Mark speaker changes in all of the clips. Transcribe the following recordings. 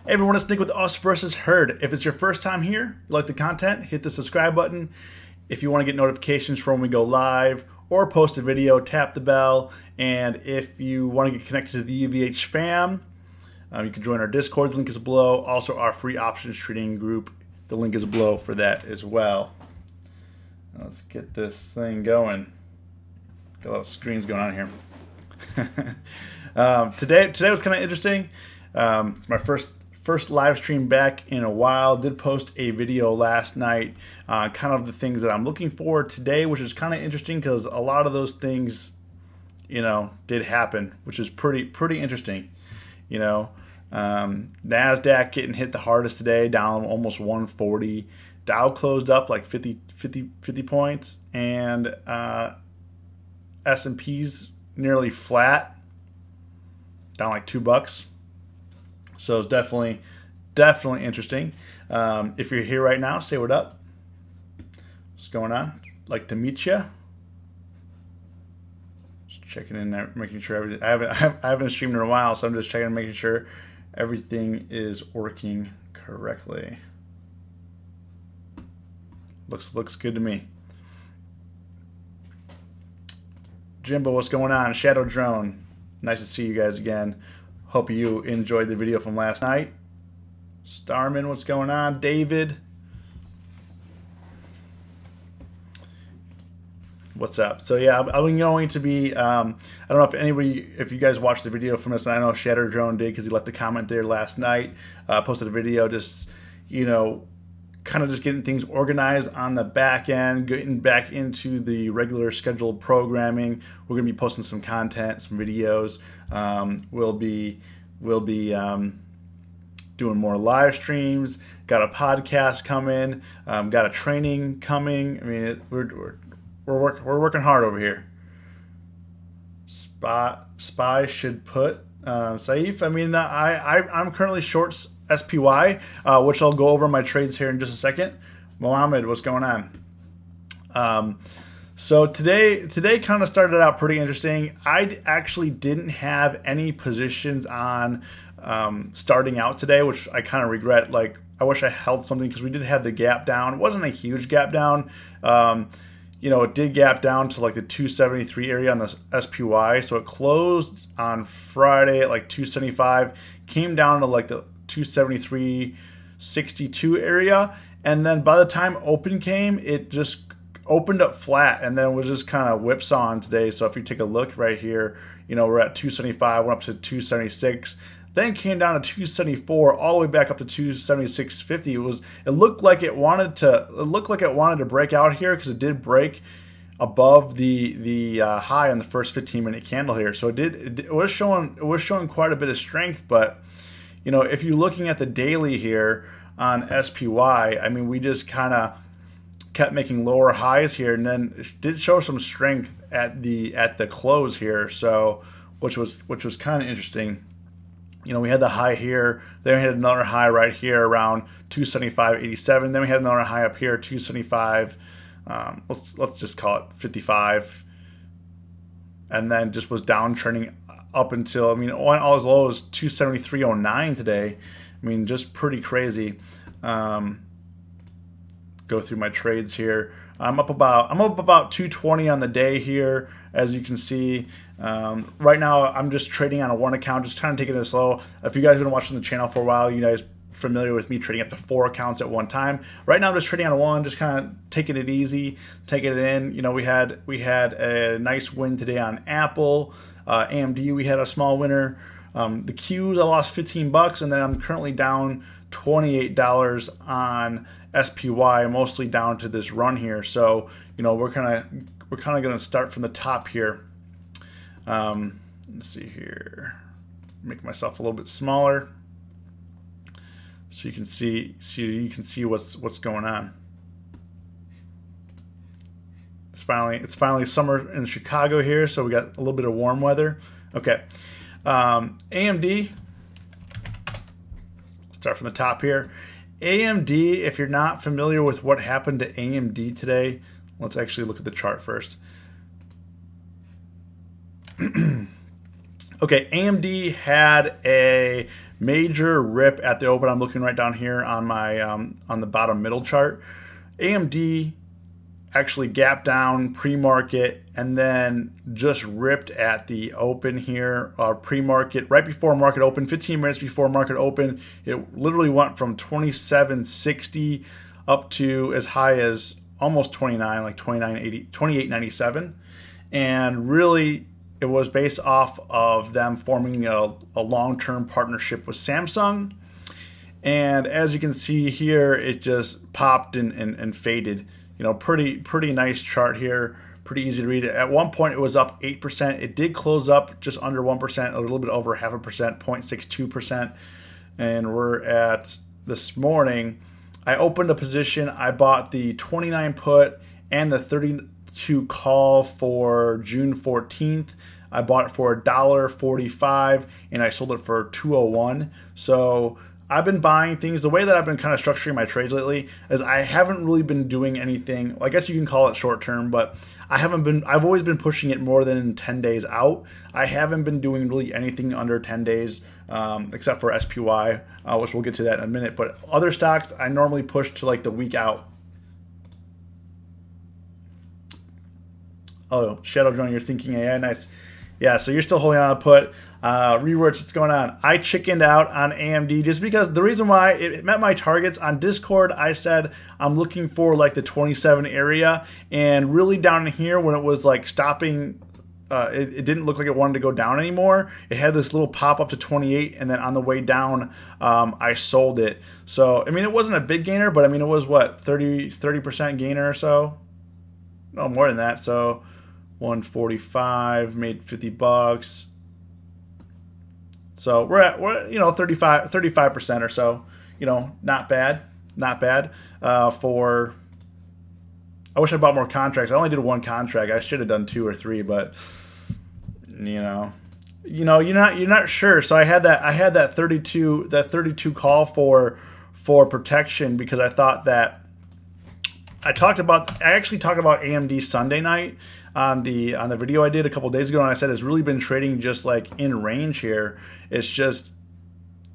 Speaker 1: Hey everyone, it's Nick with Us versus Herd. If it's your first time here, you like the content, hit the subscribe button. If you want to get notifications for when we go live or post a video, tap the bell. And if you want to get connected to the UVH fam, you can join our Discord. The link is below. Also, our free options trading group. The link is below for that as well. Let's get this thing going. Got a lot of screens going on here. Today was kind of interesting. It's my first live stream back in a while. Did post a video last night, kind of the things that I'm looking for today, which is kind of interesting because a lot of those things, did happen, which is pretty interesting. Nasdaq getting hit the hardest today, down almost 140. Dow closed up like 50 points, and S&P's nearly flat, down like $2. So it's definitely interesting. If you're here right now, say what up. What's going on? Like to meet you. Just checking in there, making sure everything. I haven't streamed in a while, so I'm just checking, making sure everything is working correctly. Looks good to me. Jimbo, what's going on? Shadow Drone, nice to see you guys again. Hope you enjoyed the video from last night. Starman, what's going on? David, what's up? So yeah, I'm going to be. I don't know if you guys watched the video from us. I know Shadow Drone did because he left a comment there last night. Posted a video, just kind of just getting things organized on the back end, getting back into the regular scheduled programming. We're going to be posting some content, some videos. We'll be doing more live streams. Got a podcast coming. Got a training coming. I mean, we're working hard over here. Spy should put Saif. I mean, I'm currently short SPY, which I'll go over my trades here in just a second. Mohammed, what's going on? So today kind of started out pretty interesting. I actually didn't have any positions on starting out today, which I kind of regret. Like, I wish I held something because we did have the gap down. It wasn't a huge gap down. It did gap down to like the 273 area on the SPY. So it closed on Friday at like 275, came down to like the 273.62 area, and then by the time open came, it just opened up flat and then was just kind of whipsawing today. So if you take a look right here, we're at 275, went up to 276, then came down to 274, all the way back up to 276.50. It looked like it wanted to break out here because it did break above the high on the first 15-minute candle here. So it was showing quite a bit of strength, but if you're looking at the daily here on SPY, I mean, we just kind of kept making lower highs here, and then it did show some strength at the close here. So, which was kind of interesting. We had the high here, then we had another high right here around 275.87. Then we had another high up here, 275. Let's just call it 55, and then just was downtrending up until, it went all as low as 273.09 today. I mean, just pretty crazy. Go through my trades here. I'm up about 220 on the day here, as you can see. Right now, I'm just trading on a one account, just kind of taking it slow. If you guys have been watching the channel for a while, you guys familiar with me trading up to 4 accounts at one time. Right now, I'm just trading on one, just kind of taking it easy, taking it in. We had a nice win today on Apple. AMD, we had a small winner. The Qs, I lost $15, and then I'm currently down $28 on SPY, mostly down to this run here. So we're kind of going to start from the top here. Let's see here. Make myself a little bit smaller so you can see what's going on. It's finally summer in Chicago here, so we got a little bit of warm weather. Okay. AMD, start from the top here. AMD, if you're not familiar with what happened to AMD today, let's actually look at the chart first. Okay, AMD had a major rip at the open. I'm looking right down here on my on the bottom middle chart. AMD actually gapped down pre-market and then just ripped at the open here, pre-market, right before market open, 15 minutes before market open. It literally went from 27.60 up to as high as almost 29, like 29.80, 28.97. And really, it was based off of them forming a long-term partnership with Samsung. And as you can see here, it just popped and faded. You know, pretty nice chart here. Pretty easy to read. At one point, it was up 8%. It did close up just under 1%, a little bit over 0.5%, 0.62%. And we're at this morning. I opened a position. I bought the 29 put and the 32 call for June 14th. I bought it for $1.45 and I sold it for $2.01. So I've been buying things. The way that I've been kind of structuring my trades lately is I haven't really been doing anything. I guess you can call it short term, but I've always been pushing it more than 10 days out. I haven't been doing really anything under 10 days, except for SPY, which we'll get to that in a minute. But other stocks, I normally push to like the week out. Oh, Shadow Drone, you're thinking AI, nice. Yeah, so you're still holding on a put. Rewards, what's going on? I chickened out on AMD just because the reason why it met my targets on Discord. I said I'm looking for like the 27 area, and really down in here when it was like stopping, it didn't look like it wanted to go down anymore. It had this little pop up to 28, and then on the way down, I sold it. So I mean, it wasn't a big gainer, but I mean, it was what 30% gainer or so. No, more than that. So 145 made $50. So we're you know 35% or so, you know, not bad for. I wish I bought more contracts. I only did one contract. I should have done 2 or 3, but you're not sure. So I had that 32 call for protection because I thought that I actually talked about AMD Sunday night on the video I did a couple days ago, and I said it's really been trading just like in range here. It's just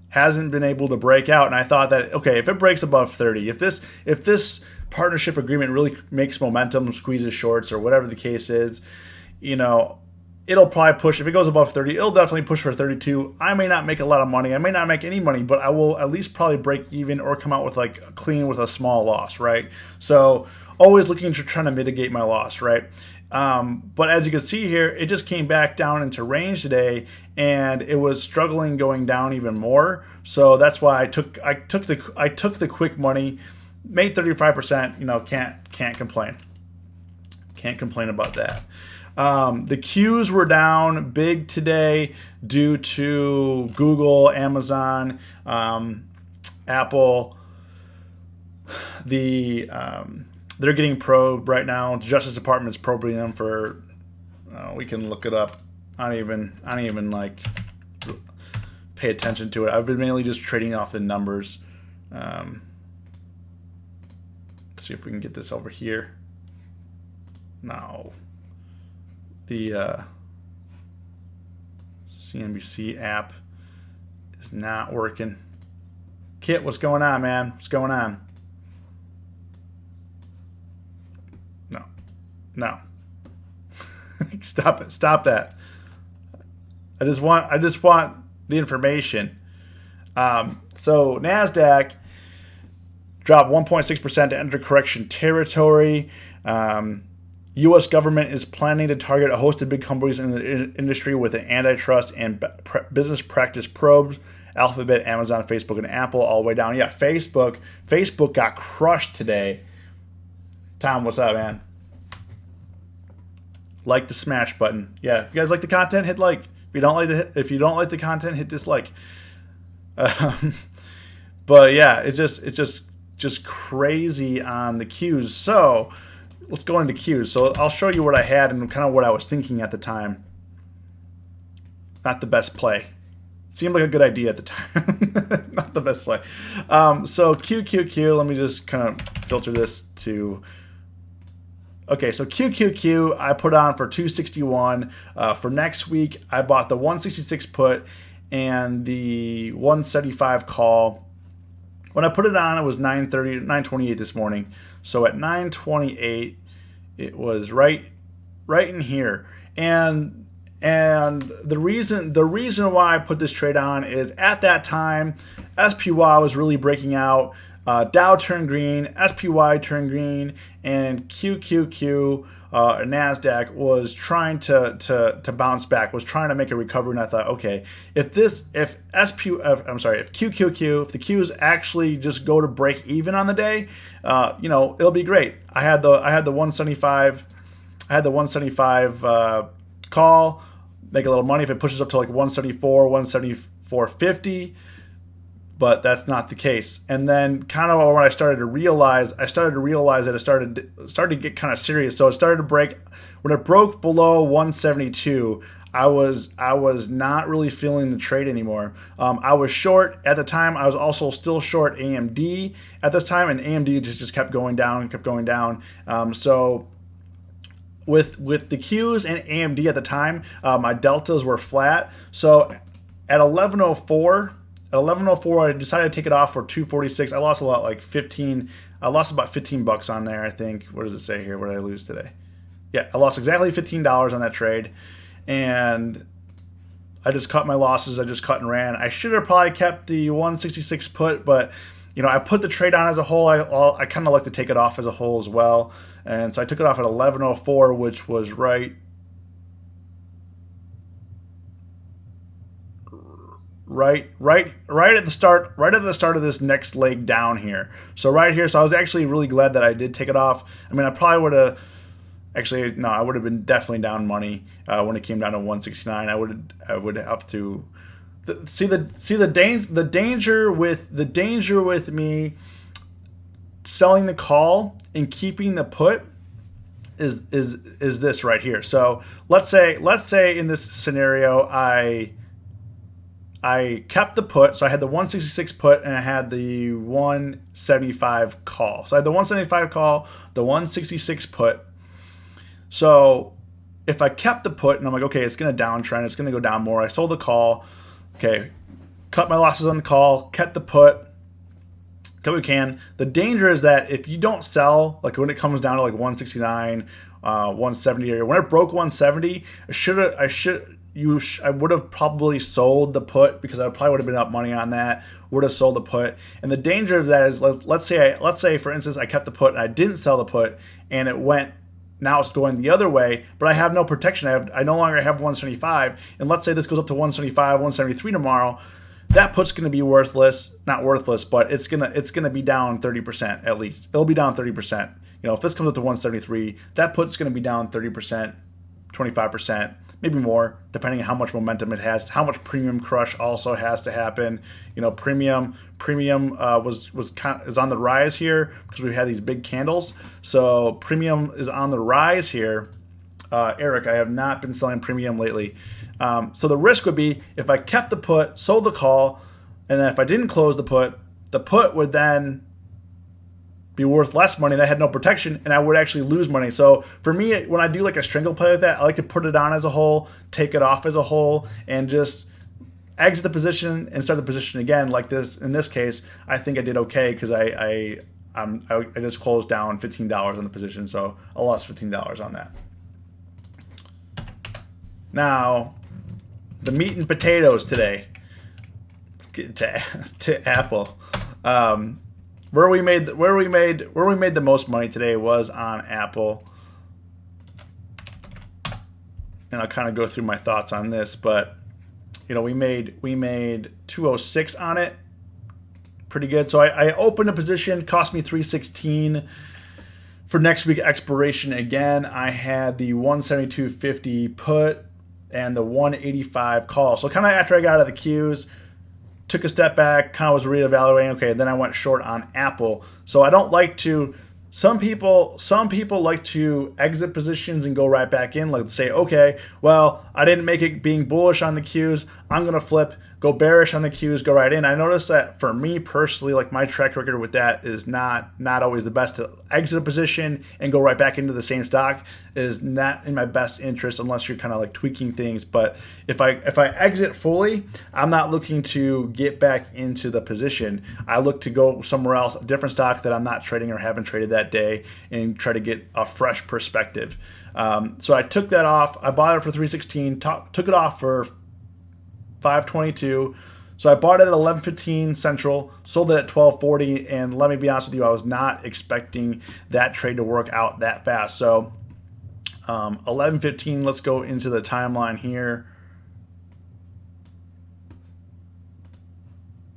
Speaker 1: hasn't been able to break out, and I thought that okay, if it breaks above 30, if this partnership agreement really makes momentum, squeezes shorts or whatever the case is, it'll probably push. If it goes above 30, it'll definitely push for 32. I may not make a lot of money. I may not make any money, but I will at least probably break even or come out with like clean with a small loss, right? So always looking to trying to mitigate my loss, right? But as you can see here, it just came back down into range today, and it was struggling going down even more. So that's why I took the quick money, made 35%. Can't complain. Can't complain about that. The Qs were down big today due to Google, Amazon, Apple. They're getting probed right now. The Justice Department's probing them for. We can look it up. I don't even like pay attention to it. I've been mainly just trading off the numbers. Let's see if we can get this over here. No. The CNBC app is not working. Kit, what's going on, man? What's going on? No. Stop it. Stop that. I just want the information. So NASDAQ dropped 1.6% to enter correction territory. U.S. government is planning to target a host of big companies in the industry with an antitrust and business practice probes. Alphabet, Amazon, Facebook, and Apple all the way down. Yeah, Facebook got crushed today. Tom, what's up, man? Like the smash button. Yeah, if you guys like the content, hit like. If you don't like the content, hit dislike. But yeah, it's just crazy on the Qs. So let's go into Qs. So I'll show you what I had and kind of what I was thinking at the time. Not the best play. Seemed like a good idea at the time. Not the best play. So QQQ. Let me just kind of filter this to. Okay, so QQQ I put on for 261. For next week, I bought the 166 put and the 175 call. When I put it on, it was 9:30, 9:28 this morning. So at 9:28, it was right in here. And the reason why I put this trade on is at that time, SPY was really breaking out. Dow turned green, SPY turned green, and QQQ, Nasdaq was trying to bounce back, was trying to make a recovery. And I thought, okay, if QQQ, if the Qs actually just go to break even on the day, it'll be great. I had the 175, call, make a little money if it pushes up to like 174, 174.50. But that's not the case. And then kind of when I started to realize that it started to get kind of serious. So it started to break. When it broke below 172, I was not really feeling the trade anymore. I was short at the time. I was also still short AMD at this time, and AMD just kept going down, so with the Qs and AMD at the time, my deltas were flat. So at 11:04. At 11:04, I decided to take it off for 246. I lost a lot, like 15. I lost about $15 on there, I think. What does it say here? What did I lose today? Yeah, I lost exactly $15 on that trade, and I just cut my losses. I just cut and ran. I should have probably kept the 166 put, but I put the trade on as a whole. I kind of like to take it off as a whole as well, and so I took it off at 11:04, which was right at the start of this next leg down here. So right here, so I was actually really glad that I did take it off. I mean, I probably would have I would have been definitely down money when it came down to 169. I would have to see the danger with me selling the call and keeping the put is this right here. So let's say in this scenario I kept the put, so I had the 166 put and I had the 175 call. So I had the 175 call, the 166 put. So if I kept the put and I'm like, okay, it's going to downtrend, it's going to go down more. I sold the call, okay, cut my losses on the call, kept the put, cut what we can. The danger is that if you don't sell, like when it comes down to like 169, 170, or when it broke 170, I would have probably sold the put because I probably would have been up money on that. Would have sold the put, and the danger of that is let's say for instance I kept the put and I didn't sell the put, and it went. Now it's going the other way, but I have no protection. I no longer have 175, and let's say this goes up to 175, 173 tomorrow. That put's going to be not worthless, but it's gonna be down 30% at least. It'll be down 30%. If this comes up to 173, that put's going to be down 30%, 25%. Maybe more, depending on how much momentum it has, how much premium crush also has to happen. Premium is on the rise here because we had these big candles. So premium is on the rise here. Eric, I have not been selling premium lately. So the risk would be if I kept the put, sold the call, and then if I didn't close the put would then be worth less money. That had no protection, and I would actually lose money. So for me, when I do like a strangle play like that, I like to put it on as a whole, take it off as a whole, and just exit the position and start the position again. Like this, in this case, I think I did okay because I just closed down $15 on the position, so I lost $15 on that. Now, the meat and potatoes today. Let's get to Apple. Where we made the most money today was on Apple, and I'll kind of go through my thoughts on this. But we made 206 on it, pretty good. So I opened a position, cost me 316 for next week expiration. Again, I had the 172.50 put and the 185 call. So kind of after I got out of the Qs. Took a step back, kind of was reevaluating. Okay, then I went short on Apple. So I don't like to. Some people like to exit positions and go right back in. Like say, okay, well, I didn't make it being bullish on the Qs. I'm gonna flip go bearish on the Qs, go right in. I noticed that for me personally, like my track record with that is not always the best. To exit a position and go right back into the same stock is not in my best interest unless you're kind of like tweaking things. But if I exit fully, I'm not looking to get back into the position. I look to go somewhere else, a different stock that I'm not trading or haven't traded that day, and try to get a fresh perspective. So I took that off. I bought it for 316, took it off for 522. So I bought it at 11:15 Central, sold it at 12:40, and let me be honest with you, I was not expecting that trade to work out that fast. So 11:15, let's go into the timeline here.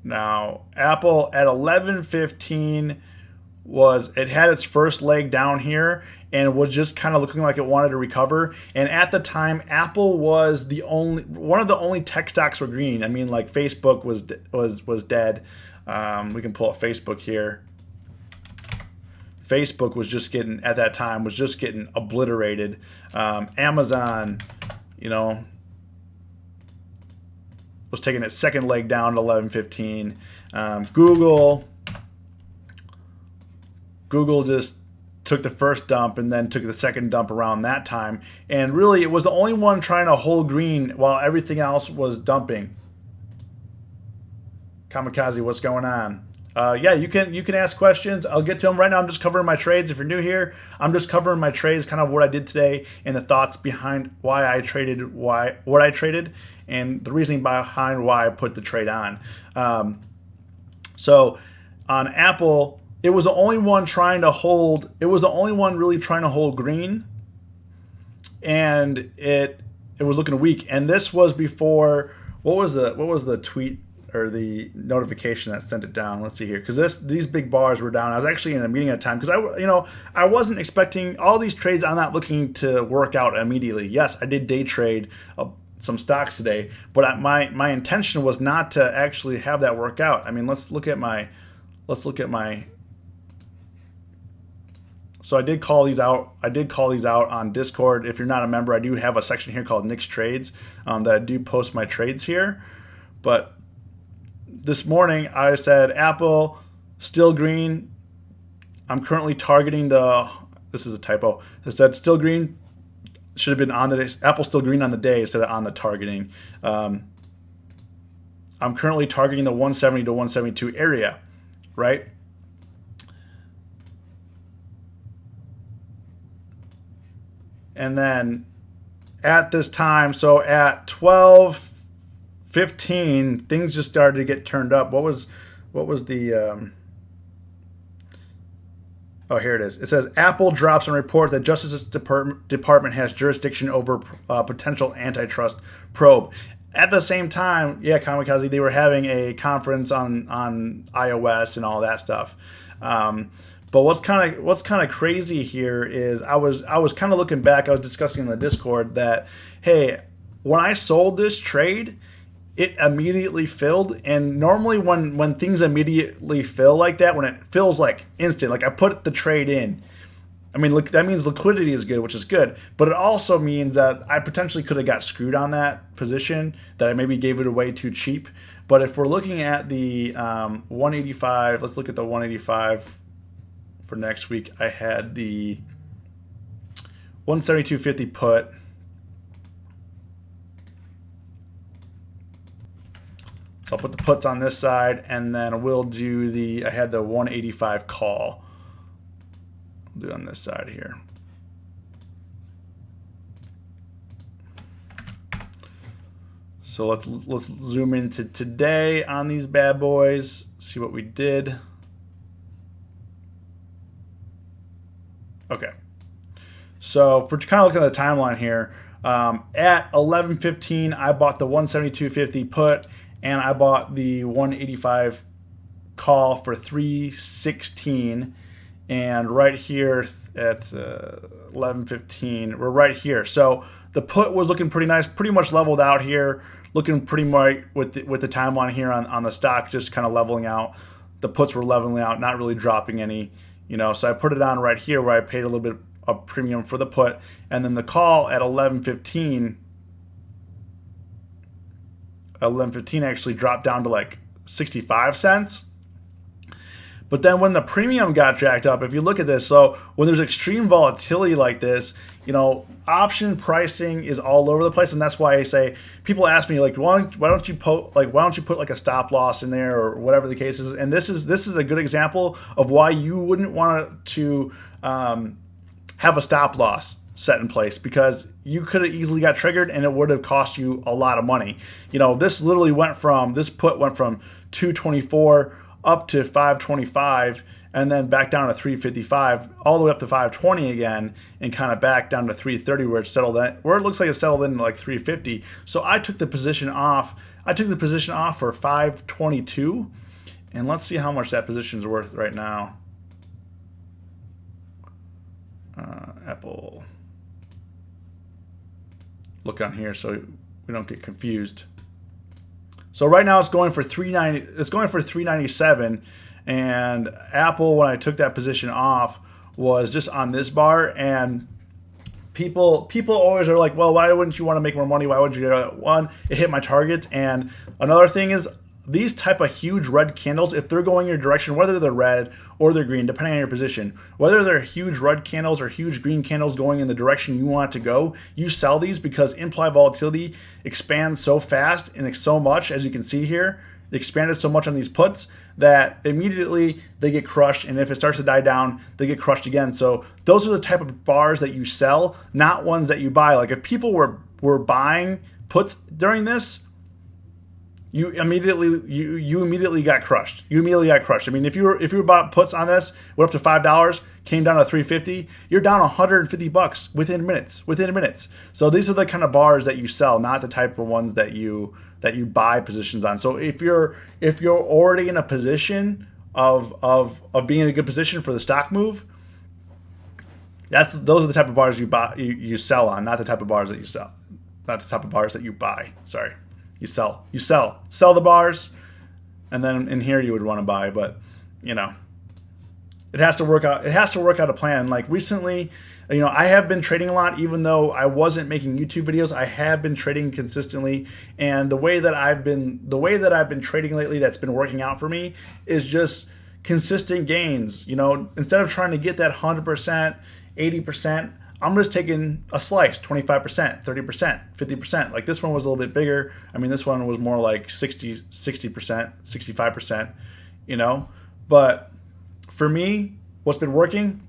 Speaker 1: Now, Apple at 11:15 it had its first leg down here and was just kind of looking like it wanted to recover. And at the time, Apple was one of the only tech stocks were green. I mean, like Facebook was dead. We can pull up Facebook here. Facebook was just getting, at that time, was just getting obliterated. Amazon, was taking its second leg down at 11:15. Google just took the first dump and then took the second dump around that time. And really, it was the only one trying to hold green while everything else was dumping. Kamikaze, what's going on? Yeah, you can ask questions. I'll get to them right now. I'm just covering my trades. If you're new here, I'm just covering my trades, kind of what I did today and the thoughts behind why I traded, what I traded, and the reasoning behind why I put the trade on. So on Apple, it was the only one trying to hold. It was the only one really trying to hold green, and it was looking weak. And this was before. What was the tweet or the notification that sent it down? Let's see here, because these big bars were down. I was actually in a meeting at the time because I wasn't expecting all these trades. I'm not looking to work out immediately. Yes, I did day trade some stocks today, but my intention was not to actually have that work out. I mean, let's look at my. So I did call these out. On Discord. If you're not a member, I do have a section here called Nick's Trades that I do post my trades here. But this morning I said Apple still green. I'm currently targeting this is a typo. It said still green. Should have been on the day. Apple still green on the day instead of on the targeting. I'm currently targeting the 170 to 172 area, right? And then at this time, so at 12:15, things just started to get turned up. What was the oh, here it is. It says Apple drops a report that Justice Department has jurisdiction over potential antitrust probe. At the same time, yeah, Kamikaze, they were having a conference on iOS and all that stuff. But what's kind of crazy here is I was kind of looking back. I was discussing in the Discord that, hey, when I sold this trade, it immediately filled. And normally when things immediately fill like that, when it fills like instant, like I put the trade in, I mean, look, that means liquidity is good, which is good. But it also means that I potentially could have got screwed on that position, that I maybe gave it away too cheap. But if we're looking at the 185, let's look at the 185 for next week. I had the 172.50 put. So I'll put the puts on this side, and then we'll do I had the 185 call. I'll do it on this side here. So let's zoom into today on these bad boys, see what we did. Okay. So for kind of looking at the timeline here, at 11:15, I bought the 172.50 put, and I bought the 185 call for 316. And right here at 11:15, we're right here. So the put was looking pretty nice, pretty much leveled out here, looking pretty much with the timeline here on the stock, just kind of leveling out. The puts were leveling out, not really dropping any. So I put it on right here where I paid a little bit of premium for the put, and then the call at 11:15 11.15 actually dropped down to like 65 cents. But then when the premium got jacked up, if you look at this, so when there's extreme volatility like this, option pricing is all over the place, and that's why I say, people ask me like, why don't you put like a stop loss in there or whatever the case is, and this is a good example of why you wouldn't want to have a stop loss set in place, because you could have easily got triggered and it would have cost you a lot of money. This literally this put went from 224 up to 525 and then back down to 355 all the way up to 520 again, and kind of back down to 330 where it looks like it settled in like 350. So I took the position off for 522, and let's see how much that position is worth right now. Apple, look on here so we don't get confused. So right now it's going for 390. It's going for 397, and Apple, when I took that position off, was just on this bar. And people always are like, well, why wouldn't you want to make more money? Why would you do that? One, it hit my targets, and another thing is these type of huge red candles, if they're going your direction, whether they're red or they're green, depending on your position, whether they're huge red candles or huge green candles going in the direction you want it to go, you sell these, because implied volatility expands so fast and so much, as you can see here. It expanded so much on these puts that immediately they get crushed, and if it starts to die down, they get crushed again. So those are the type of bars that you sell, not ones that you buy. Like if people were buying puts during this, you immediately got crushed. I mean, if you were bought puts on this, went up to $5, came down to $3.50, you're down $150 within minutes. So these are the kind of bars that you sell, not the type of ones that you buy positions on. So if you're already in a position of being in a good position for the stock move, those are the type of bars you sell on, not the type of bars that you sell, not the type of bars that you buy. Sorry. You sell the bars, and then in here you would want to buy, but it has to work out. It has to work out a plan. Like recently, I have been trading a lot, even though I wasn't making YouTube videos. I have been trading consistently, and the way that I've been trading lately, that's been working out for me, is just consistent gains. Instead of trying to get that 100%, 80%. I'm just taking a slice, 25%, 30%, 50%. Like this one was a little bit bigger. I mean, this one was more like 60%, 65%, But for me, what's been working,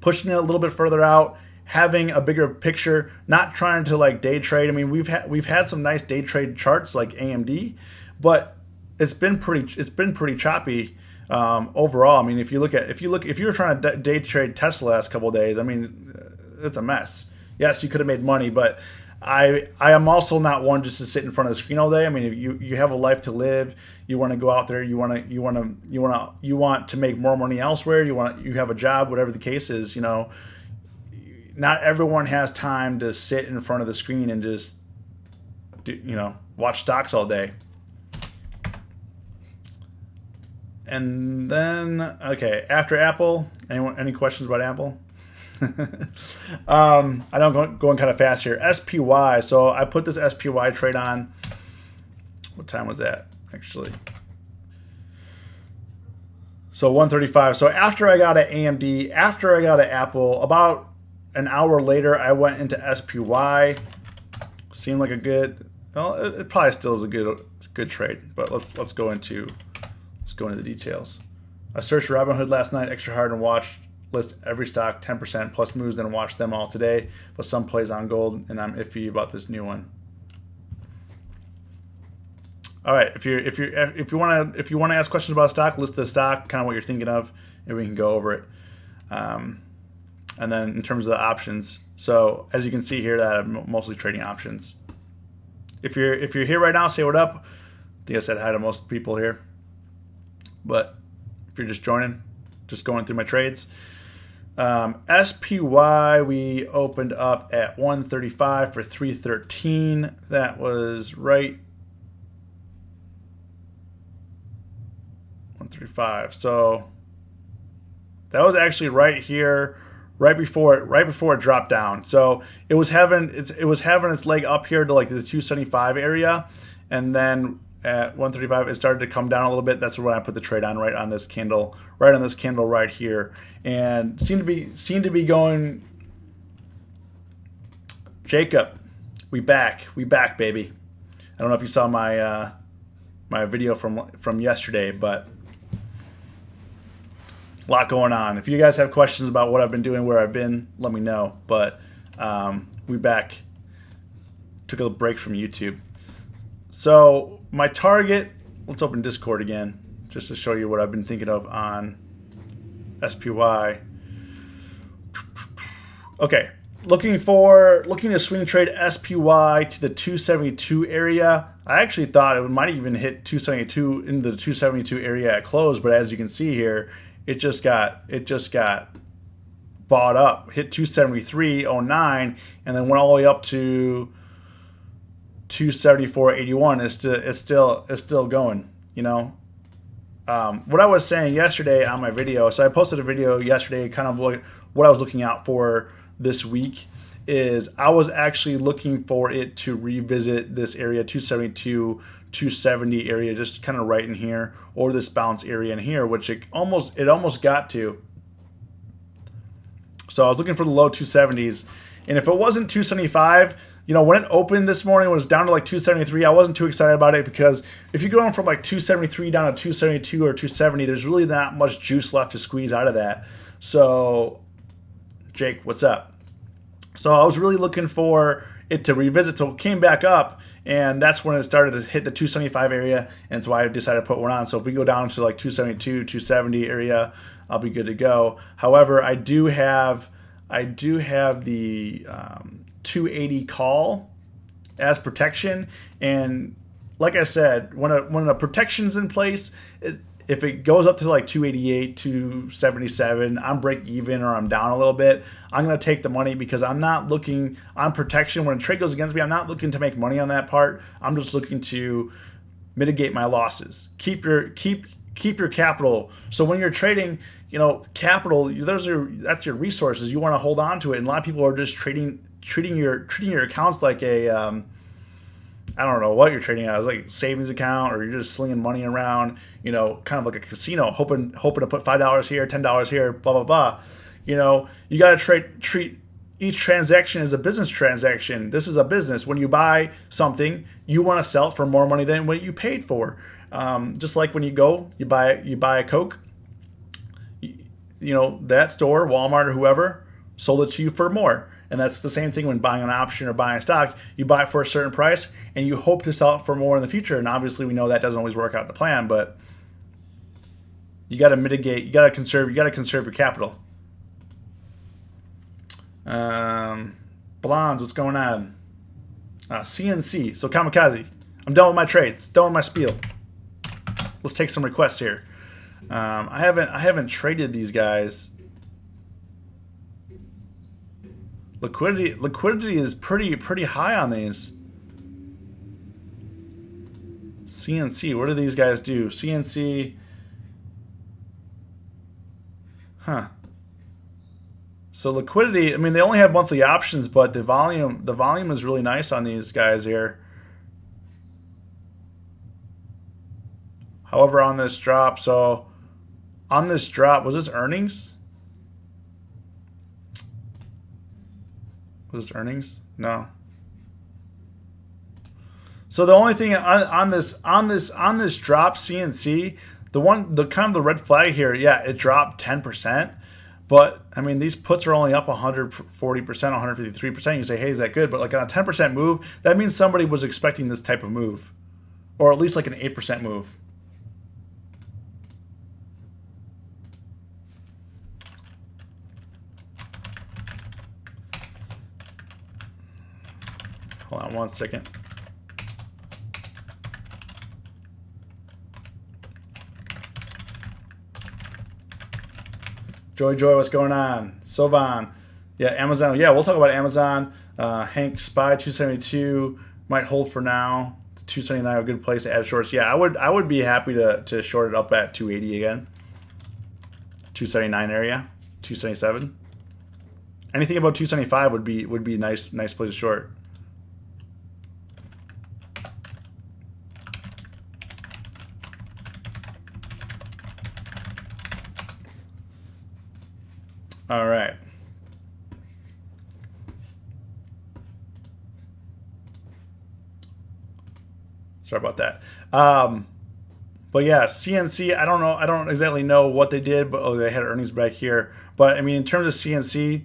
Speaker 1: pushing it a little bit further out, having a bigger picture, not trying to like day trade. I mean, we've had some nice day trade charts like AMD, but it's been pretty choppy overall. I mean, if you were trying to day trade Tesla last couple of days, I mean, it's a mess. Yes, you could have made money, but I am also not one just to sit in front of the screen all day. I mean, if you have a life to live, you want to go out there, you want to make more money elsewhere, you have a job, whatever the case is. Not everyone has time to sit in front of the screen and just watch stocks all day. And then, okay, after Apple, any questions about Apple? I know I'm going kind of fast here. SPY. So I put this SPY trade on. What time was that, actually? So 1:35. So after I got an AMD, after I got an Apple, about an hour later, I went into SPY. Seemed like a good. Well, it probably still is a good trade. But let's go into the details. I searched Robinhood last night extra hard and watched. List every stock 10% plus moves, then watch them all today. But some plays on gold, and I'm iffy about this new one. All right, if you want to ask questions about a stock, list the stock, kind of what you're thinking of, and we can go over it. And then in terms of the options, so as you can see here, that I'm mostly trading options. If you're here right now, say what up. I think I said hi to most people here. But if you're just joining, just going through my trades. SPY, we opened up at 135 for 313. That was right 135. So that was actually right here, right before it dropped down. So it was having its leg up here to like the 275 area, and then at 135 it started to come down a little bit. That's when I put the trade on, right on this candle right here, and seemed to be going. Jacob, we back, baby. I don't know if you saw my my video from yesterday, but a lot going on. If you guys have questions about what I've been doing, where I've been, let me know. But we back. Took a break from YouTube. So my target, let's open Discord again, just to show you what I've been thinking of on SPY. Okay, looking to swing trade SPY to the 272 area. I actually thought it might even hit 272 in the 272 area at close, but as you can see here, it just got bought up, hit 273.09, and then went all the way up to 274.81. It's still going. You know, what I was saying yesterday on my video. So I posted a video yesterday, kind of what I was looking out for this week. Is I was actually looking for it to revisit this area 272, 270 area, just kind of right in here, or this bounce area in here, which it almost got to. So I was looking for the low 270s, and if it wasn't 275, you know, when it opened this morning, it was down to like 273. I wasn't too excited about it because if you're going from like 273 down to 272 or 270, there's really not much juice left to squeeze out of that. So, Jake, what's up? So I was really looking for it to revisit. So it came back up, and that's when it started to hit the 275 area, and so I decided to put one on. So if we go down to like 272, 270 area, I'll be good to go. However, I do have the 280 call as protection, and like I said, when a protection's in place, if it goes up to like 288, 277, I'm break even or I'm down a little bit, I'm going to take the money because I'm not looking on protection. When a trade goes against me, I'm not looking to make money on that part. I'm just looking to mitigate my losses. Keep your capital. So when you're trading, you know, capital, that's your resources. You want to hold on to it. And a lot of people are just treating your accounts like a I don't know what you're trading at. It's like a savings account, or you're just slinging money around, you know, kind of like a casino, hoping to put $5 here, $10 here, blah, blah, blah. You know, you got to treat each transaction as a business transaction. This is a business. When you buy something, you want to sell it for more money than what you paid for. Just like when you buy a Coke, you know, that store, Walmart or whoever, sold it to you for more. And that's the same thing when buying an option or buying a stock. You buy it for a certain price and you hope to sell it for more in the future. And obviously we know that doesn't always work out the plan, but you got to mitigate, you got to conserve your capital. Blondes, what's going on? CNC, so Kamikaze. I'm done with my trades, done with my spiel. Let's take some requests here. I haven't traded these guys. Liquidity is pretty high on these. CNC, what do these guys do? CNC, huh? So liquidity, I mean, they only have monthly options, but the volume is really nice on these guys here. However, on this drop, was this earnings? Was this earnings? No. So the only thing on this drop CNC, the red flag here, yeah, it dropped 10%. But I mean, these puts are only up 140%, 153%. You say, hey, is that good? But like on a 10% move, that means somebody was expecting this type of move, or at least like an 8% move. Hold on one second. Joy, what's going on? Sovan. Yeah, Amazon. Yeah, we'll talk about Amazon. Hank SPY 272 might hold for now. 279 a good place to add shorts. Yeah, I would be happy to short it up at 280 again. 279 area. 277. anything above 275 would be nice place to short. All right. Sorry about that. But yeah, CNC, I don't know. I don't exactly know what they did, but they had earnings back here. But I mean, in terms of CNC,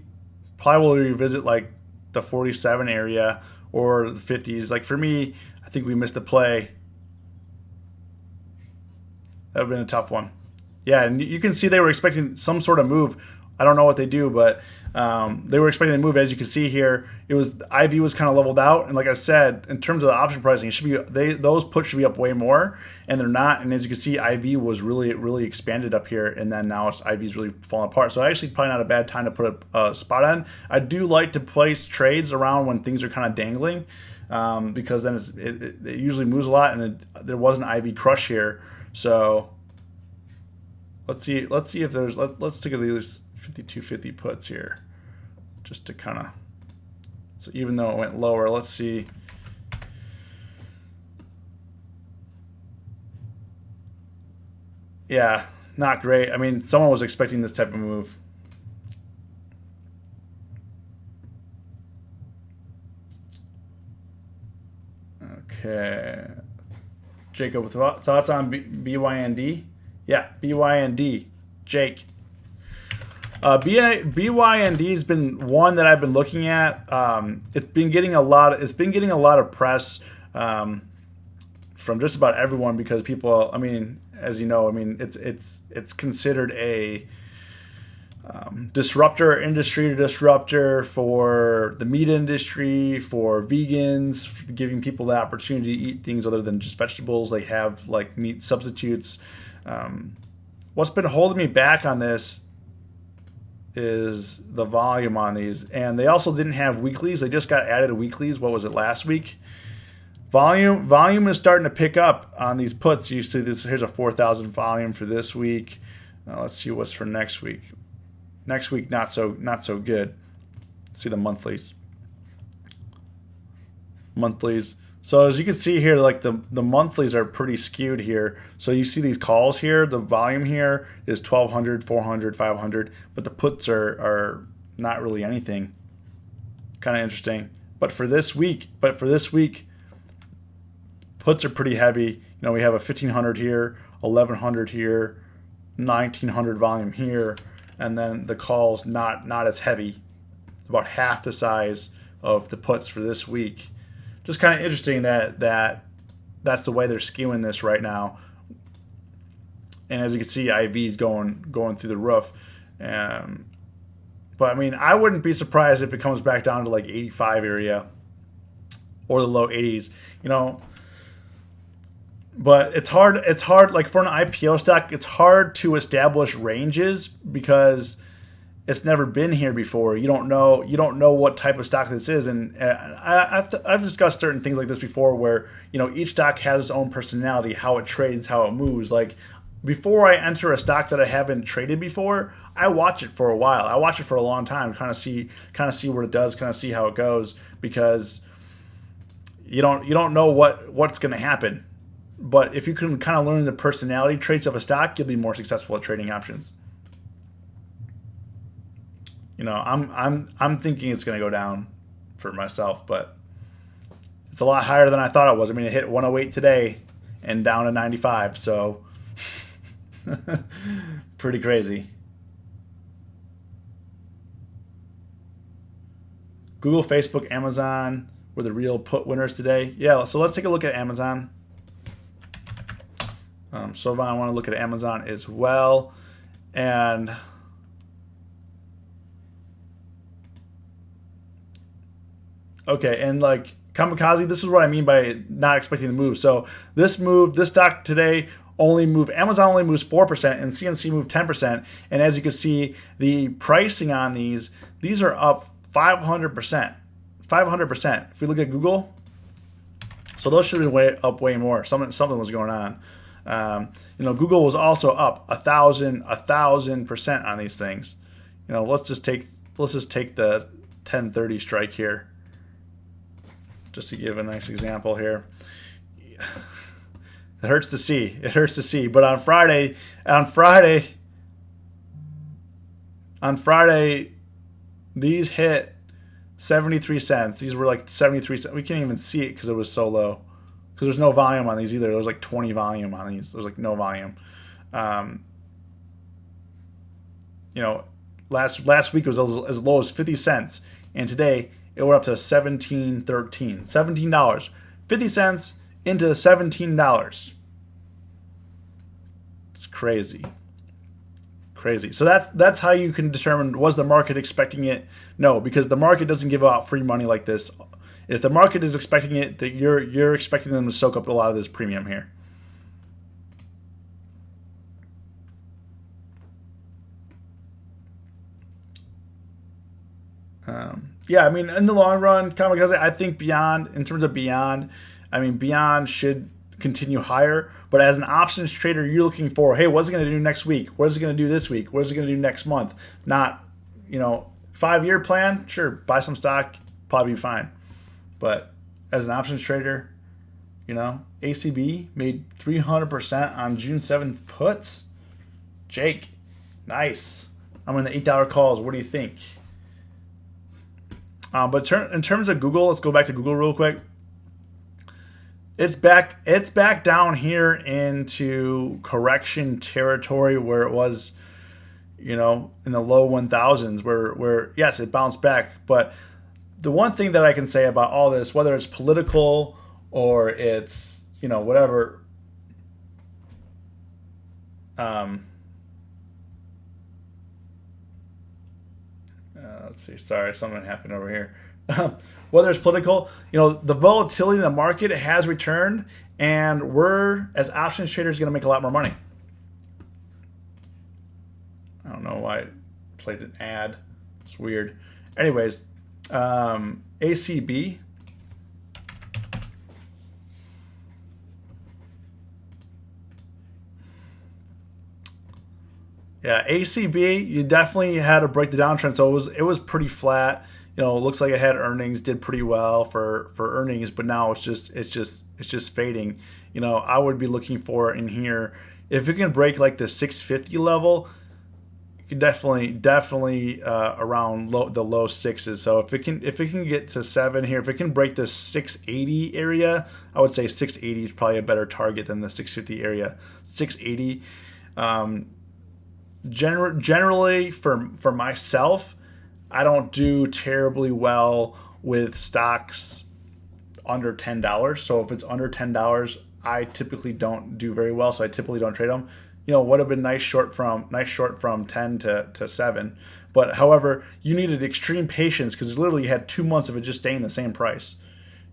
Speaker 1: probably will revisit like the 47 area or the 50s. Like for me, I think we missed the play. That would have been a tough one. Yeah, and you can see they were expecting some sort of move. I don't know what they do, but they were expecting to move. As you can see here, it was IV was kind of leveled out, and like I said, in terms of the option pricing, it should be those puts should be up way more, and they're not. And as you can see, IV was really expanded up here, and then now IV's really falling apart. So actually, probably not a bad time to put a spot on. I do like to place trades around when things are kind of dangling, because then it usually moves a lot, and there was an IV crush here. So let's see if there's let's take a look at these 5250 puts here, just to kind of, so even though it went lower, let's see. Yeah, not great. I mean, someone was expecting this type of move. Okay, Jacob, thoughts on BYND? Yeah, BYND, Jake. BYND has been one that I've been looking at. It's been getting a lot of press from just about everyone, because people, I mean, as you know, I mean, it's considered a industry disruptor for the meat industry, for vegans, giving people the opportunity to eat things other than just vegetables. They have like meat substitutes. What's been holding me back on this is the volume on these, and they also didn't have weeklies. They just got added to weeklies. What was it, last week? Volume is starting to pick up on these puts. You see this, here's a 4,000 volume for this week. Now let's see what's for next week. Next week not so good. Let's see the monthlies. So as you can see here, like the monthlies are pretty skewed here. So you see these calls here, the volume here is 1,200, 400, 500, but the puts are not really anything. Kind of interesting. But for this week, puts are pretty heavy. You know, we have a 1,500 here, 1,100 here, 1,900 volume here, and then the calls not as heavy, about half the size of the puts for this week. Just kind of interesting that's the way they're skewing this right now. And as you can see, IV's going through the roof. But I mean, I wouldn't be surprised if it comes back down to like 85 area or the low 80s. You know, but it's hard. Like for an IPO stock, it's hard to establish ranges because it's never been here before. You don't know what type of stock this is, and I've discussed certain things like this before, where you know each stock has its own personality, how it trades, how it moves. Like before I enter a stock that I haven't traded before, I watch it for a while. I watch it for a long time, kind of see what it does, kind of see how it goes, because you don't know what's going to happen. But if you can kind of learn the personality traits of a stock, you'll be more successful at trading options. You know, I'm thinking it's going to go down for myself, but it's a lot higher than I thought it was. I mean, it hit 108 today and down to 95, so pretty crazy. Google, Facebook, Amazon were the real put winners today. Yeah, so let's take a look at Amazon. So I want to look at Amazon as well, and okay, and like Kamikaze, this is what I mean by not expecting the move. So this stock today Amazon only moves 4%, and CNC moved 10%. And as you can see, the pricing on these are up 500%. 500%. If we look at Google, so those should have been up way more. Something was going on. You know, Google was also up 1,000% on these things. You know, let's just take let's just take the 1030 strike here, just to give a nice example here. It hurts to see. It hurts to see. But on Friday, these hit 73 cents. These were like 73 cents. We can't even see it because it was so low. Because there's no volume on these either. There was like 20 volume on these. There's like no volume. Last week it was as low as 50 cents. And today it went up to $17.13. $17. 50 cents into $17. It's crazy. Crazy. So that's how you can determine, was the market expecting it? No, because the market doesn't give out free money like this. If the market is expecting it, that you're expecting them to soak up a lot of this premium here. Yeah, I mean, in the long run, Kamikaze, I think in terms of Beyond, I mean, Beyond should continue higher. But as an options trader, you're looking for, hey, what's it going to do next week? What is it going to do this week? What is it going to do next month? Not, 5-year plan. Sure, buy some stock, probably be fine. But as an options trader, ACB made 300% on June 7th puts. Jake, nice. I'm in the $8 calls. What do you think? But in terms of Google, let's go back to Google real quick. It's back down here into correction territory where it was, in the low 1000s where yes, it bounced back. But the one thing that I can say about all this, whether it's political or it's, whatever, let's see. Sorry, something happened over here. Whether it's political, the volatility in the market has returned, and we're, as options traders, going to make a lot more money. I don't know why I played an ad. It's weird. Anyways, ACB. Yeah, ACB, you definitely had to break the downtrend. So it was pretty flat. It looks like it had earnings, did pretty well for earnings, but now it's just fading. I would be looking for in here, if it can break like the 650 level, you can definitely around the low sixes. So if it can get to 7 here, if it can break the 680 area, I would say 680 is probably a better target than the 650 area. 680. Generally for myself, I don't do terribly well with stocks under $10. So if it's under $10, I typically don't do very well. So I typically don't trade them. Would have been nice short from 10 to 7. But however, you needed extreme patience because literally you had 2 months of it just staying the same price.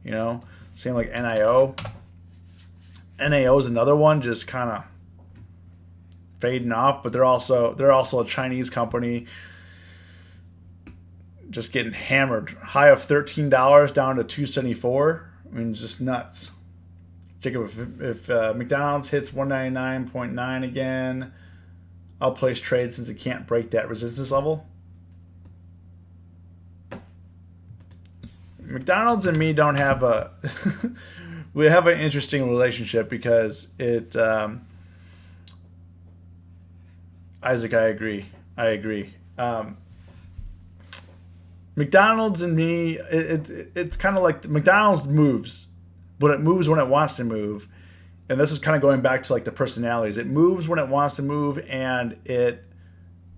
Speaker 1: Same like NIO. NAO is another one, just kind of fading off, but they're also a Chinese company, just getting hammered. High of $13 down to $2.74. I mean, just nuts. Jacob, if McDonald's hits 199.9 again, I'll place trade since it can't break that resistance level. McDonald's and me don't have we have an interesting relationship because it. Isaac, I agree. McDonald's and me, it's kind of like McDonald's moves, but it moves when it wants to move. And this is kind of going back to like the personalities. It moves when it wants to move, and it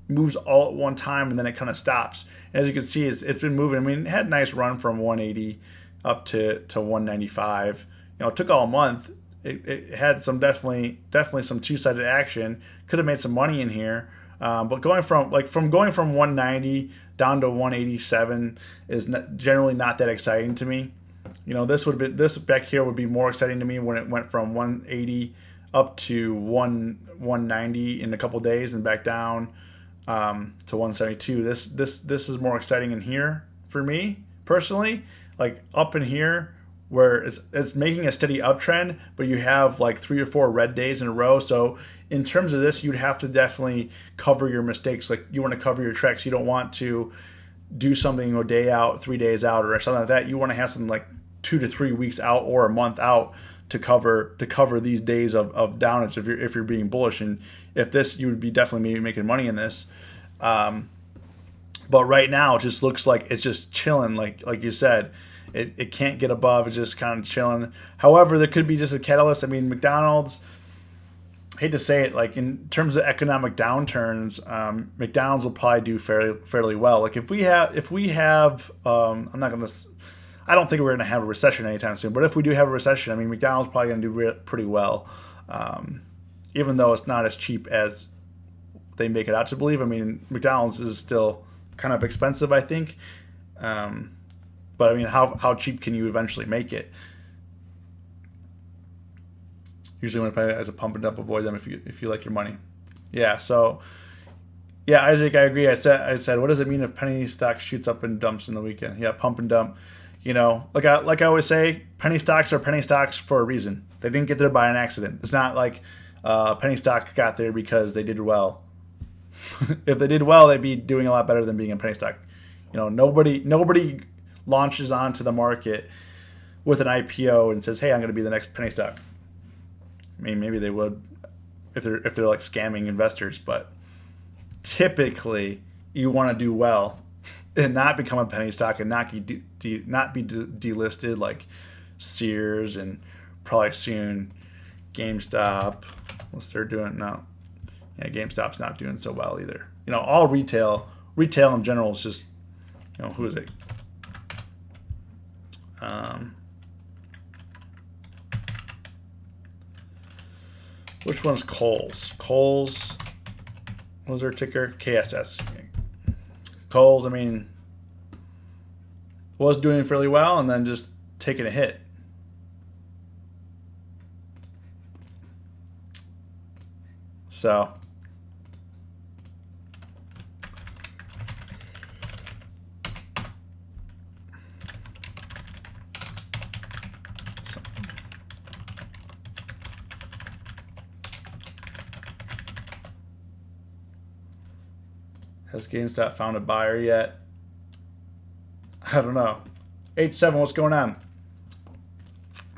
Speaker 1: moves all at one time, and then it kind of stops. And as you can see, it's been moving. I mean, it had a nice run from 180 up to 195. It took all month. It had some definitely some two-sided action. Could have made some money in here, but going from 190 down to 187 is generally not that exciting to me. This back here would be more exciting to me when it went from 180 up to 190 in a couple days and back down to 172. This is more exciting in here for me personally. Like up in here, where it's making a steady uptrend, but you have like 3 or 4 red days in a row. So in terms of this, you'd have to definitely cover your mistakes. Like you want to cover your tracks. You don't want to do something a day out, 3 days out, or something like that. You want to have something like 2 to 3 weeks out or a month out to cover these days of downage if you're being bullish. And if this, you would be definitely maybe making money in this. But right now, it just looks like it's just chilling, like you said. It can't get above. It's just kind of chilling. However, there could be just a catalyst. I mean, McDonald's, I hate to say it, like in terms of economic downturns, McDonald's will probably do fairly well. Like if we have, I don't think we're gonna have a recession anytime soon. But if we do have a recession, I mean, McDonald's probably gonna do pretty well, even though it's not as cheap as they make it out to believe. I mean, McDonald's is still kind of expensive, I think. But I mean, how cheap can you eventually make it? Usually when I play as a pump and dump, avoid them if you like your money. Yeah, so yeah, Isaac, I agree. I said, what does it mean if penny stock shoots up and dumps in the weekend? Yeah, pump and dump. You know, like I always say, penny stocks are penny stocks for a reason. They didn't get there by an accident. It's not like penny stock got there because they did well. If they did well, they'd be doing a lot better than being a penny stock. You know, nobody launches onto the market with an IPO and says, "Hey, I'm going to be the next penny stock." I mean, maybe they would if they're like scamming investors, but typically you want to do well and not become a penny stock and not be delisted like Sears and probably soon GameStop. Unless they're doing no, yeah, GameStop's not doing so well either. You know, all retail in general is just, you know, who is it? Which one's Kohl's? Kohl's, what was their ticker? KSS. Kohl's, I mean, was doing fairly well and then just taking a hit. So has GameStop found a buyer yet? I don't know. H7, what's going on?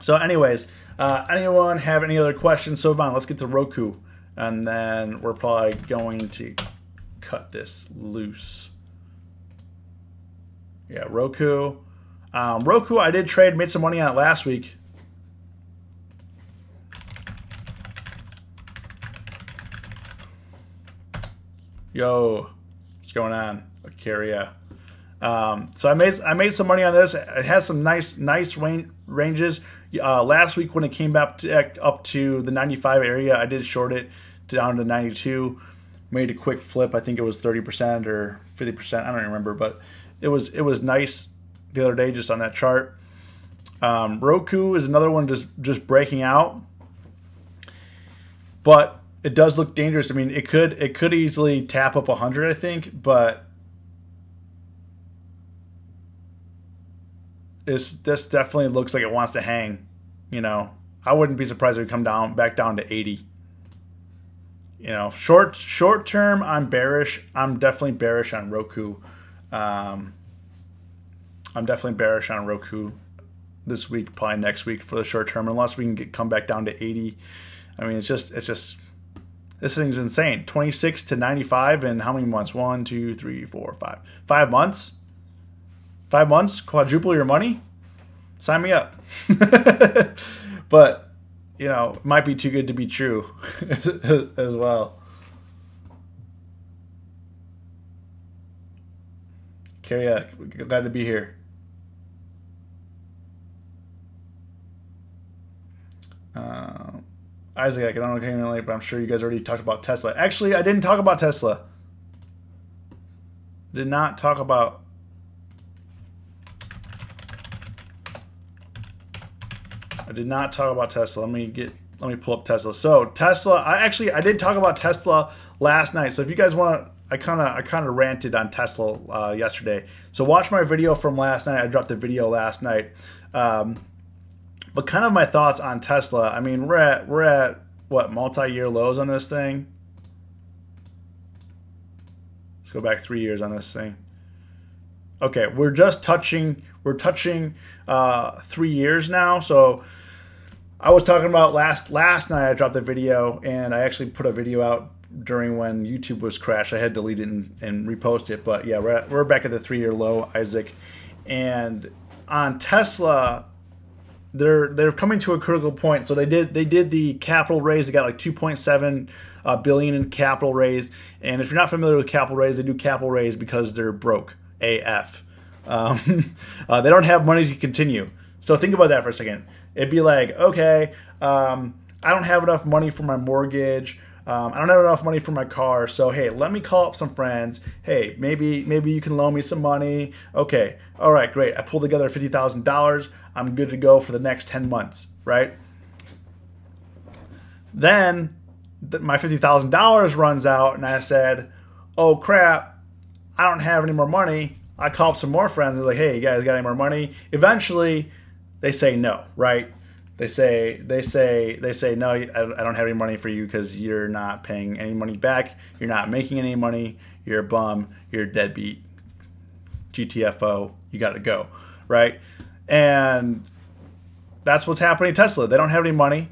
Speaker 1: So anyways, anyone have any other questions? So Vaughn, let's get to Roku. And then we're probably going to cut this loose. Yeah, Roku. Roku, I did trade, made some money on it last week. Yo, what's going on? Acaria. So I made some money on this. It has some nice ranges. Last week when it came up to the 95 area, I did short it down to 92. Made a quick flip. I think it was 30% or 50%. I don't remember, but it was nice the other day just on that chart. Roku is another one just breaking out, but it does look dangerous. I mean, it could easily tap up 100, I think, but this definitely looks like it wants to hang. You know, I wouldn't be surprised if it come back down to 80. You know, short term, I'm bearish. I'm definitely bearish on Roku. I'm definitely bearish on Roku this week, probably next week for the short term, unless we can come back down to 80. I mean, it's just this thing's insane. 26 to 95 in how many months? 1, 2, 3, 4, 5. 5 months. 5 months, quadruple your money. Sign me up. But you know, it might be too good to be true as well. Carrie, glad to be here. Isaac, I don't know if I'm late, but I'm sure you guys already talked about Tesla. Actually, I didn't talk about Tesla. Did not talk about. I did not talk about Tesla. Let me pull up Tesla. So Tesla, I did talk about Tesla last night. So if you guys want to, I kind of ranted on Tesla yesterday. So watch my video from last night. I dropped the video last night. But kind of my thoughts on Tesla. I mean, we're at what, multi-year lows on this thing. Let's go back 3 years on this thing. Okay, we're touching 3 years now. So I was talking about last night. I dropped a video, and I actually put a video out during when YouTube was crashed. I had to delete it and repost it. But yeah, we're back at the 3-year low, Isaac. And on Tesla, they're coming to a critical point. So they did the capital raise. They got like 2.7 billion in capital raise. And if you're not familiar with capital raise, they do capital raise because they're broke AF. They don't have money to continue. So think about that for a second. It'd be like, okay, I don't have enough money for my mortgage. I don't have enough money for my car. So, hey, let me call up some friends. Hey, maybe you can loan me some money. Okay. All right, great. I pulled together $50,000. I'm good to go for the next 10 months, right? Then my $50,000 runs out, and I said, oh, crap, I don't have any more money. I call up some more friends. They're like, hey, you guys got any more money? Eventually, they say no, right? They say no. I don't have any money for you because you're not paying any money back. You're not making any money. You're a bum. You're a deadbeat. GTFO. You got to go, right? And that's what's happening at Tesla. They don't have any money.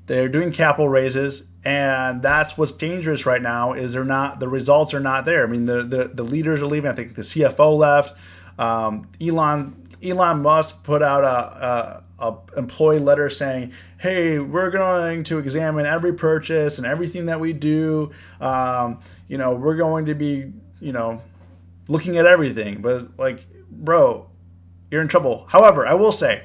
Speaker 1: They're doing capital raises, and that's what's dangerous right now. Is the results are not there. I mean, the leaders are leaving. I think the CFO left. Elon Musk put out a employee letter saying, hey, we're going to examine every purchase and everything that we do. We're going to be, looking at everything. But like, bro, you're in trouble. However, I will say,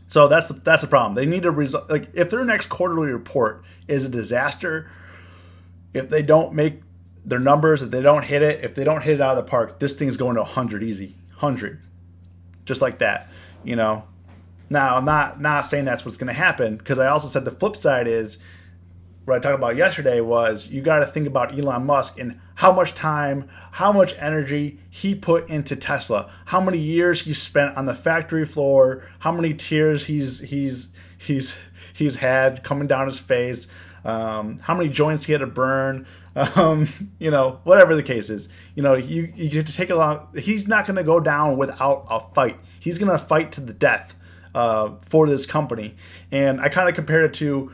Speaker 1: so that's the problem. They need to like if their next quarterly report is a disaster, if they don't make their numbers, if they don't hit it out of the park, this thing's going to 100 easy. 100. Just like that, Now, I'm not saying that's what's going to happen, because I also said the flip side is what I talked about yesterday was you got to think about Elon Musk and how much time, how much energy he put into Tesla, how many years he spent on the factory floor, how many tears he's had coming down his face, how many joints he had to burn, whatever the case is. You have to take a long. He's not going to go down without a fight. He's going to fight to the death for this company. And I kind of compared it to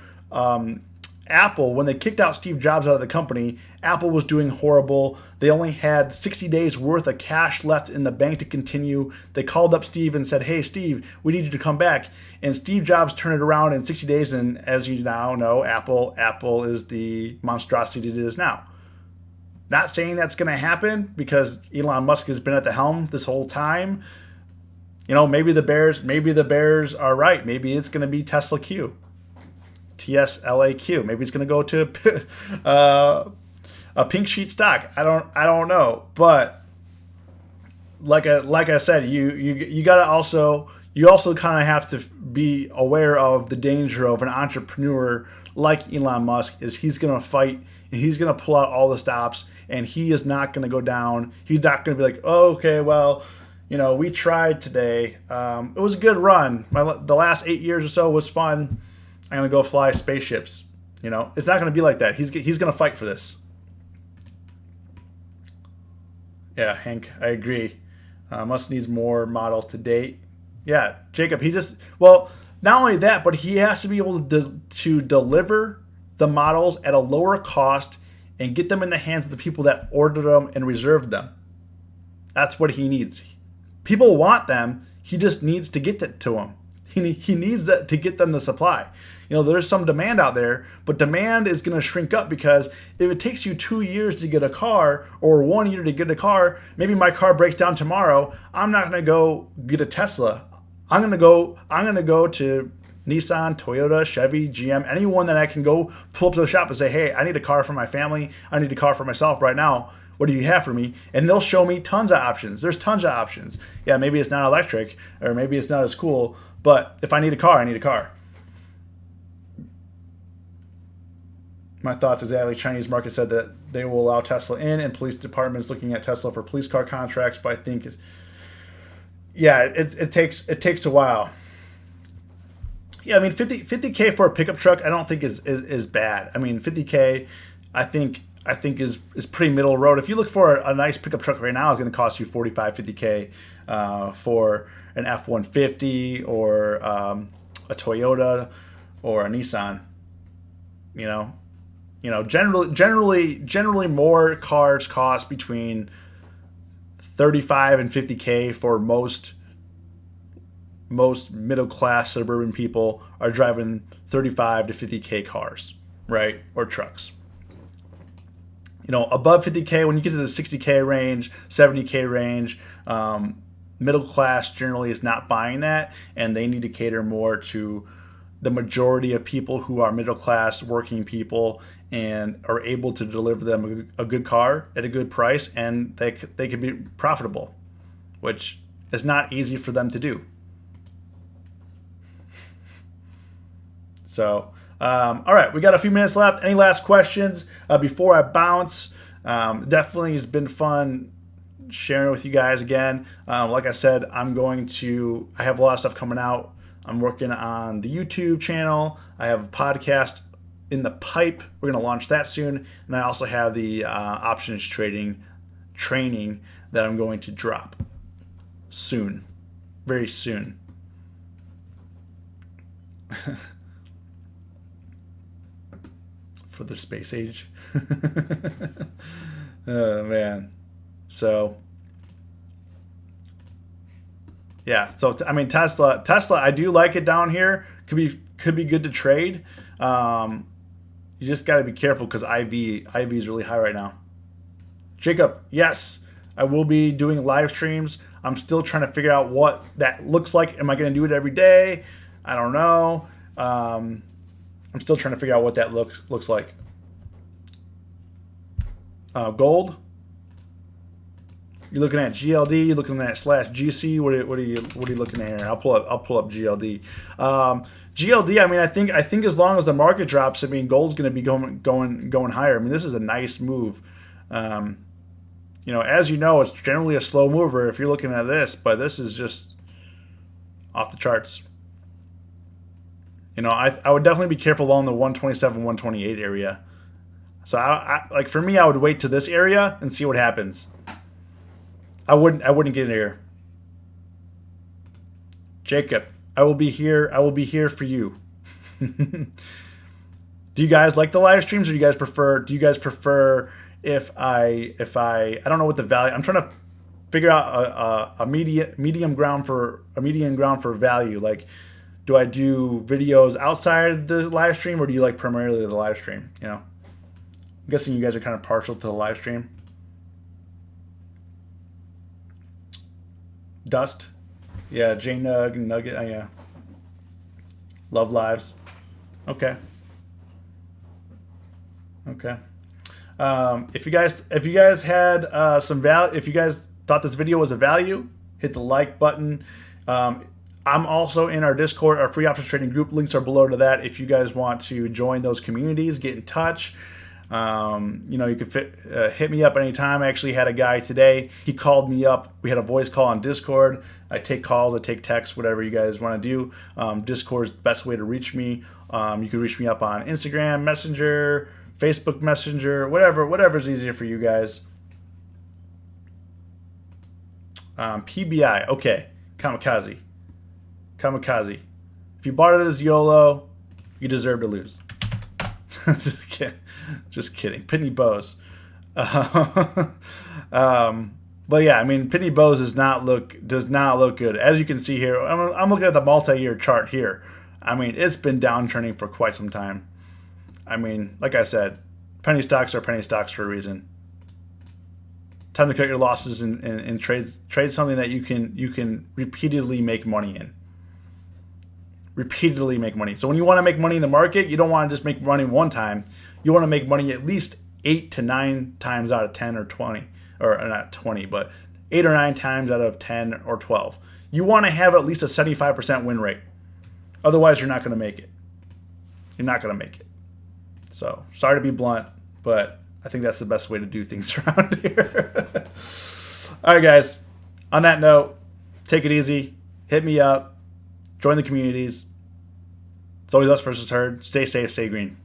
Speaker 1: Apple. When they kicked out Steve Jobs out of the company, Apple was doing horrible. They only had 60 days worth of cash left in the bank to continue. They called up Steve and said, hey, Steve, we need you to come back. And Steve Jobs turned it around in 60 days. And as you now know, Apple is the monstrosity it is now. Not saying that's going to happen because Elon Musk has been at the helm this whole time. Maybe the Bears are right. Maybe it's going to be Tesla Q. TSLAQ. Maybe it's going to go to a pink sheet stock. I don't know. But like I said, you got to also kind of have to be aware of the danger of an entrepreneur like Elon Musk. Is he's going to fight and he's going to pull out all the stops, and he is not going to go down. He's not going to be like, oh, okay, well, we tried today. It was a good run. The last 8 years or so was fun. I'm going to go fly spaceships. It's not going to be like that. He's going to fight for this. Yeah, Hank, I agree. Musk needs more models to date. Yeah, Jacob, not only that, but he has to be able to deliver the models at a lower cost and get them in the hands of the people that ordered them and reserved them. That's what he needs. People want them. He just needs to get that to them. He needs that to get them the supply. There's some demand out there, but demand is going to shrink up because if it takes you 2 years to get a car or 1 year to get a car, maybe my car breaks down tomorrow. I'm not going to go get a Tesla. I'm going to go to Nissan, Toyota, Chevy, GM, anyone that I can go pull up to the shop and say, hey, I need a car for my family. I need a car for myself right now. What do you have for me? And they'll show me tons of options. There's tons of options. Yeah, maybe it's not electric or maybe it's not as cool, but if I need a car, I need a car. My thoughts exactly. Chinese market said that they will allow Tesla in, and police departments looking at Tesla for police car contracts, but I think it takes a while. Yeah, I mean, 50K for a pickup truck, I don't think is bad. I mean, 50K, I think I think is pretty middle road. If you look for a nice pickup truck right now, it's going to cost you 45, 50K for an F-150 or a Toyota or a Nissan. Generally more cars cost between 35 and 50K for most middle class suburban people are driving 35 to 50K cars, right? Or trucks. Above 50K, when you get to the 60K range, 70K range, middle class generally is not buying that, and they need to cater more to the majority of people who are middle class working people and are able to deliver them a good car at a good price, and they can be profitable, which is not easy for them to do. So, all right, we got a few minutes left. Any last questions before I bounce? Definitely has been fun sharing with you guys again. Like I said, I have a lot of stuff coming out. I'm working on the YouTube channel. I have a podcast in the pipe. We're going to launch that soon. And I also have the options trading training that I'm going to drop soon, very soon. For the space age. Oh man. So yeah, so I mean Tesla, I do like it down here. Could be good to trade. You just got to be careful because IV is really high right now. Jacob, yes, I will be doing live streams. I'm still trying to figure out what that looks like. Am I going to do it every day? I don't know. I'm still trying to figure out what that looks like. Gold. You're looking at GLD. You're looking at /GC. What are you looking at here? I'll pull up GLD. GLD. I mean, I think as long as the market drops, I mean, gold's going to be going higher. I mean, this is a nice move. As you know, it's generally a slow mover if you're looking at this, but this is just off the charts. I would definitely be careful along the 127, 128 area. So I like for me, I would wait to this area and see what happens. I wouldn't get in here. Jacob, I will be here. I will be here for you. Do you guys like the live streams, or do you guys prefer if I don't know what the value, I'm trying to figure out a medium ground for value. Like, do I do videos outside the live stream, or do you like primarily the live stream? I'm guessing you guys are kind of partial to the live stream. Dust. Yeah, J-Nug and Nugget. Oh, yeah. Love lives. Okay. If you guys had some value, if you guys thought this video was a value, hit the like button. I'm also in our Discord, our free options trading group. Links are below to that. If you guys want to join those communities, get in touch. You can hit me up anytime. I actually had a guy today. He called me up. We had a voice call on Discord. I take calls, I take texts, whatever you guys want to do. Discord is the best way to reach me. You can reach me up on Instagram, Messenger, Facebook Messenger, whatever's easier for you guys. PBI, okay. Kamikaze. If you bought it as YOLO, you deserve to lose. Just kidding. Pitney Bowes. But yeah, I mean, Pitney Bowes does not look good. As you can see here, I'm looking at the multi-year chart here. I mean, it's been downtrending for quite some time. I mean, like I said, penny stocks are penny stocks for a reason. Time to cut your losses and trade something that you can repeatedly make money in. Repeatedly make money. So when you want to make money in the market, you don't want to just make money one time. You want to make money at least 8 to 9 times out of 10 or 20, or not 20, but 8 or 9 times out of 10 or 12. You want to have at least a 75% win rate. Otherwise, you're not going to make it. You're not going to make it. So sorry to be blunt, but I think that's the best way to do things around here. All right, guys. On that note, take it easy. Hit me up. Join the communities. It's always us versus herd. Stay safe, stay green.